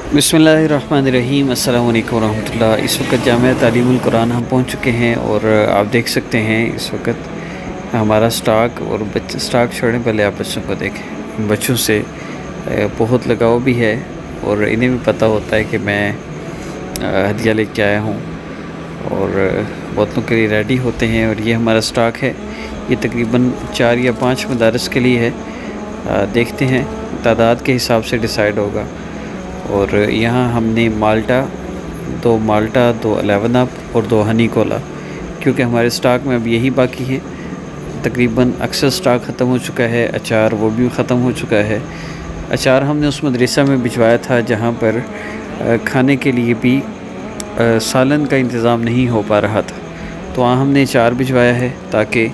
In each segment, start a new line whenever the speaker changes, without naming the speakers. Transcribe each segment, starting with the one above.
बिस्मिल्लाहिर्रहमानिर्रहीम। अस्सलामु अलैकुम रहमतुल्लाह। इस वक्त जामिया तालीमुल कुरान हम पहुंच चुके हैं और आप देख सकते हैं इस वक्त हमारा स्टॉक और स्टॉक छोड़ने पहले आप बच्चों को देखें। बच्चों से बहुत लगाव भी है और इन्हें भी पता होता है कि मैं हदिया लेके आया हूँ और बोतलों के लिए रेडी होते हैं। और ये हमारा स्टॉक है, ये तकरीबन 4 या 5 मदारस के लिए है। देखते हैं तादाद के हिसाब से डिसाइड होगा। और यहाँ हमने माल्टा, 2 माल्टा, 2 11 अप और 2 हनी कोला, क्योंकि हमारे स्टॉक में अब यही बाकी हैं। तकरीबन अक्सर स्टॉक ख़त्म हो चुका है। अचार वो भी ख़त्म हो चुका है। अचार हमने उस मदरसा में भिजवाया था जहाँ पर खाने के लिए भी सालन का इंतज़ाम नहीं हो पा रहा था, तो वहाँ हमने अचार भिजवाया है ताकि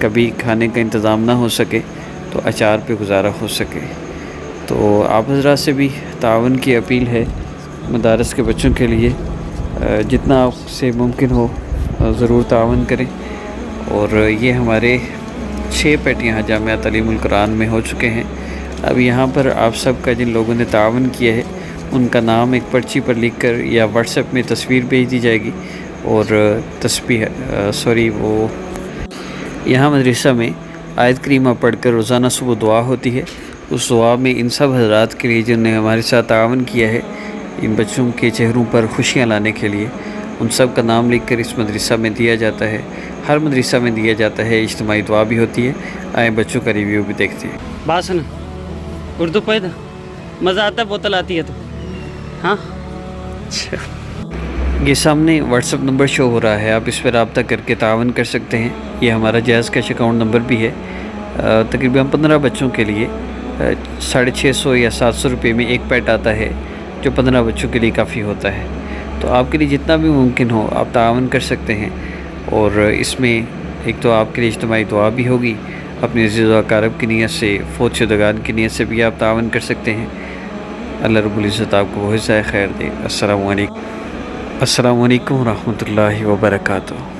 कभी खाने का इंतज़ाम ना हो सके तो अचार पे गुजारा हो सके। तो आप हज़रात से भी तावन की अपील है मदारस के बच्चों के लिए, जितना आपसे मुमकिन हो ज़रूर तावन करें। और ये हमारे 6 पेटियाँ जामिया तालीमुल कुरान में हो चुके हैं। अब यहाँ पर आप सब का जिन लोगों ने तावन किया है उनका नाम एक पर्ची पर लिख कर या व्हाट्सएप में तस्वीर भेज दी जाएगी। और वो यहाँ मदरसा में आयत करीमा पढ़कर रोज़ाना सुबह दुआ होती है। उस दुआ में इन सब हज़रात के लिए जिन्होंने हमारे साथ तावन किया है, इन बच्चों के चेहरों पर खुशियाँ लाने के लिए, उन सब का नाम लिखकर इस मदरसा में दिया जाता है। हर मदरसा में दिया जाता है। इज्तिमाई दुआ भी होती है। आए बच्चों का रिव्यू भी देखते हैं।
बात सुन, उर्दू पढ़, मज़ा आता है, बोतल आती है तो। हाँ,
ये सामने व्हाट्सएप नंबर शो हो रहा है, आप इस पर रब्ता करके तावन कर सकते हैं। ये हमारा जायज़ कैश अकाउंट नंबर भी है। तकरीबन 15 बच्चों के लिए 650 या 700 रुपये में एक पैट आता है, जो 15 बच्चों के लिए काफ़ी होता है। तो आपके लिए जितना भी मुमकिन हो आप तावन कर सकते हैं। और इसमें एक तो आपके लिए इज्तिमाई दुआ भी होगी, अपने अज़ीज़ व अक़ारिब की नीयत से, फ़ौत शुदगान की नीयत से भी आप तावन कर सकते हैं। अल्लाह रब्बुल इज़्ज़त आपको बहुत ज़्यादा खैर दे। अस्सलामु अलैकुम रहमतुल्लाहि व बरकातुहू।